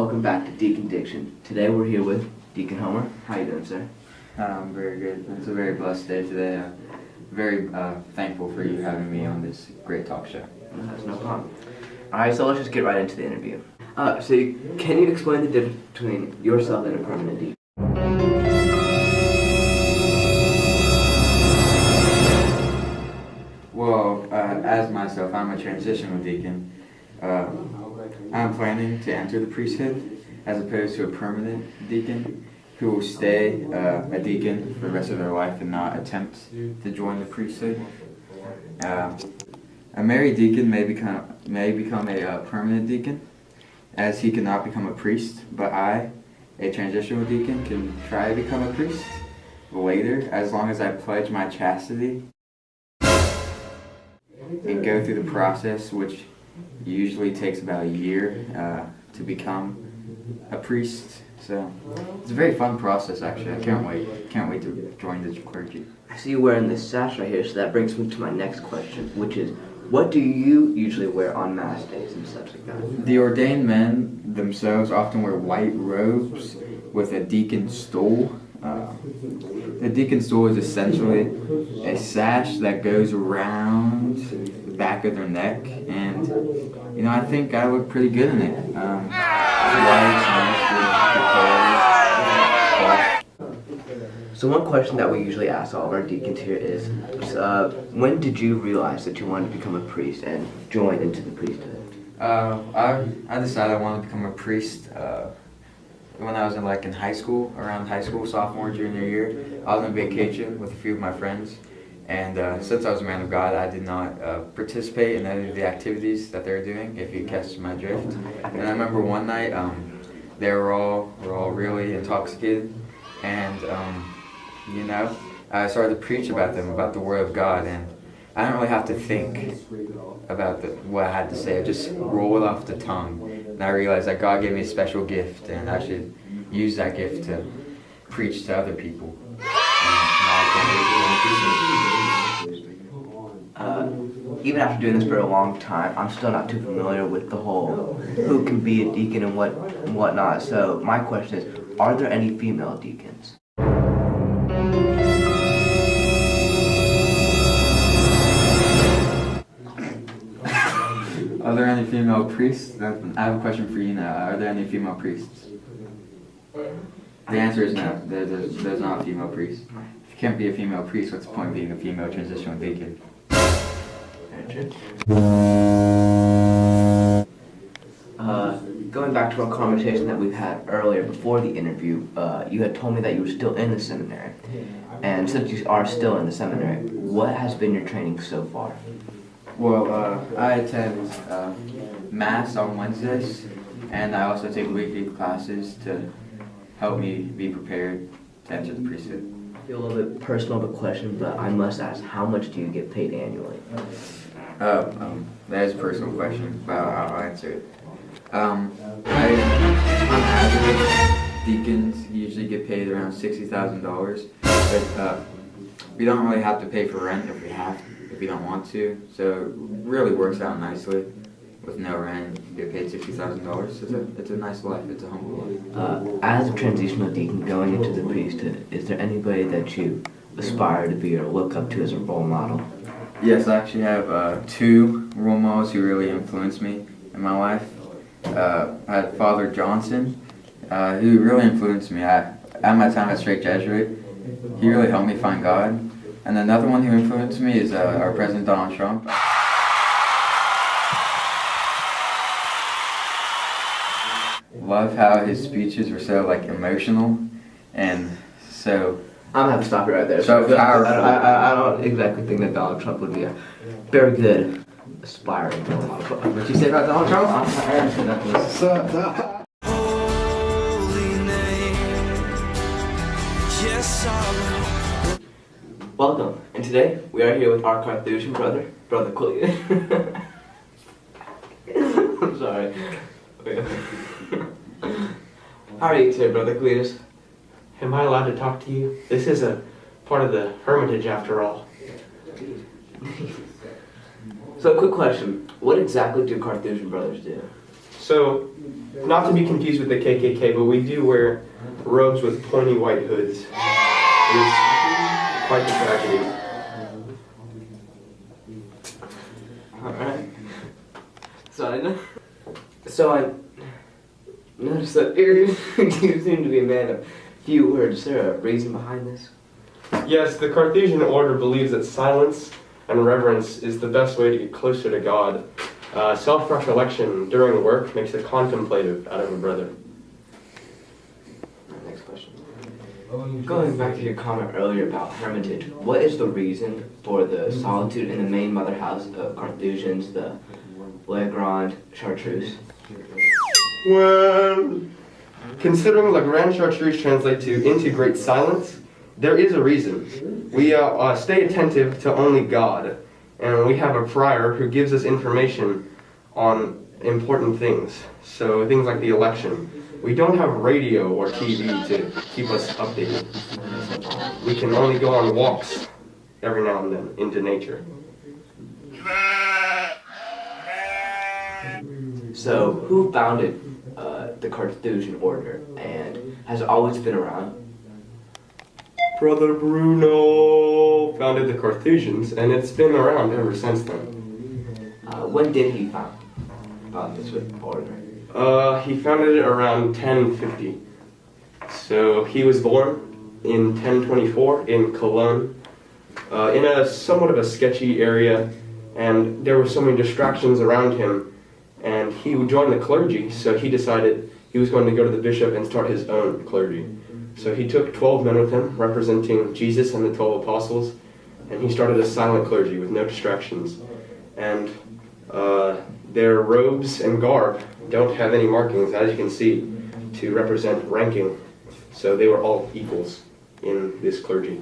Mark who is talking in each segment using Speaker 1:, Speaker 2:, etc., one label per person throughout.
Speaker 1: welcome back to Deacon Diction. Today we're here with Deacon Homer. How you doing, sir?
Speaker 2: I'm very good. It's a very blessed day today. I'm very thankful for you having me on this great talk show.
Speaker 1: That's no problem. Alright, so let's just get right into the interview. Can you explain the difference between yourself and a permanent deacon?
Speaker 2: Well, as myself, I'm a transitional deacon. I'm planning to enter the priesthood as opposed to a permanent deacon who will stay a deacon for the rest of their life and not attempt to join the priesthood. A married deacon may become a permanent deacon, as he cannot become a priest, but I, a transitional deacon, can try to become a priest later, as long as I pledge my chastity and go through the process, which usually takes about a year to become a priest. So it's a very fun process, actually. I can't wait to join the clergy.
Speaker 1: I see you wearing this sash right here, so that brings me to my next question, which is, what do you usually wear on Mass days and such like that?
Speaker 2: The ordained men themselves often wear white robes with a deacon stole. The deacon stole is essentially a sash that goes around the back of their neck, and I think I look pretty good in it.
Speaker 1: So one question that we usually ask all of our deacons here is, when did you realize that you wanted to become a priest and join into the priesthood?
Speaker 2: I decided I wanted to become a priest when I was in high school, around high school, sophomore, junior year. I was on vacation with a few of my friends, and since I was a man of God, I did not participate in any of the activities that they were doing, if you catch my drift. And I remember one night, they were all really intoxicated, and I started to preach about the Word of God, and I didn't really have to think about what I had to say. I just rolled off the tongue, and I realized that God gave me a special gift, and I should use that gift to preach to other people.
Speaker 1: Even after doing this for a long time, I'm still not too familiar with the whole who can be a deacon and whatnot. So my question is, are there any female deacons?
Speaker 2: Are there any female priests? I have a question for you now. Are there any female priests? The answer is no. There's not a female priest. If you can't be a female priest, what's the point of being a female transitional deacon?
Speaker 1: Going back to our conversation that we've had earlier before the interview, you had told me that you were still in the seminary. And since you are still in the seminary, what has been your training so far?
Speaker 2: Well, I attend Mass on Wednesdays, and I also take weekly classes to help me be prepared to enter the priesthood.
Speaker 1: I feel a little bit personal of a question, but I must ask, how much do you get paid annually?
Speaker 2: That is a personal question, but I'll answer it. On average, deacons usually get paid around $60,000, but we don't really have to pay for rent if we don't want to, so it really works out nicely. With no rent, you get paid $60,000. It's a nice life. It's a humble life.
Speaker 1: As a transitional deacon going into the priesthood, is there anybody that you aspire to be or look up to as a role model?
Speaker 2: Yes, I actually have two role models who really influenced me in my life. I had Father Johnson, who really influenced me. At my time at Straight Jesuit, he really helped me find God. And another one who influenced me is our President Donald Trump. Love how his speeches were so emotional and so.
Speaker 1: I'm gonna have to stop you right there.
Speaker 2: So powerful.
Speaker 1: I don't exactly think that Donald Trump would be a very good aspiring role model. What you say about Donald Trump? Welcome, and today we are here with our Carthusian brother Cletus. I'm sorry. How are you today, Brother Cletus?
Speaker 3: Am I allowed to talk to you? This is a part of the hermitage after all.
Speaker 1: So, quick question. What exactly do Carthusian brothers do?
Speaker 3: So, not to be confused with the KKK, but we do wear robes with pointy white hoods. It is quite the tragedy.
Speaker 1: Alright. So I noticed that you seem to be a man of few words. Is there a reason behind this?
Speaker 3: Yes, the Carthusian order believes that silence and reverence is the best way to get closer to God. Self-recollection during work makes a contemplative out of a brother.
Speaker 1: Next question. Going back to your comment earlier about hermitage, what is the reason for the solitude in the main mother house of Carthusians, the Le Grand Chartreuse?
Speaker 3: Well, considering La Grande Chartreuse translates to into great silence, there is a reason. We stay attentive to only God, and we have a prior who gives us information on important things. So things like the election. We don't have radio or TV to keep us updated. We can only go on walks every now and then into nature.
Speaker 1: So, who founded the Carthusian order and has it always been around?
Speaker 3: Brother Bruno founded the Carthusians, and it's been around ever since then.
Speaker 1: When did he found this order?
Speaker 3: He founded it around 1050. So he was born in 1024 in Cologne, in a somewhat of a sketchy area, and there were so many distractions around him, and he would join the clergy, so he decided he was going to go to the bishop and start his own clergy. So he took 12 men with him, representing Jesus and the 12 apostles, and he started a silent clergy with no distractions. And their robes and garb don't have any markings, as you can see, to represent ranking. So they were all equals in this clergy.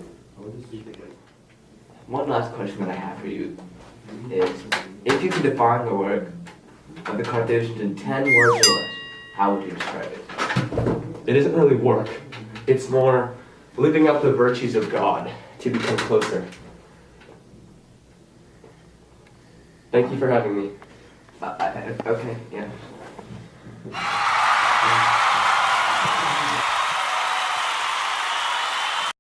Speaker 1: One last question that I have for you is, if you could define the work of the Carthusians in 10 words or less, how would you describe it?
Speaker 3: It isn't really work. It's more living up the virtues of God to become closer. Thank you for having me.
Speaker 1: Okay, yeah.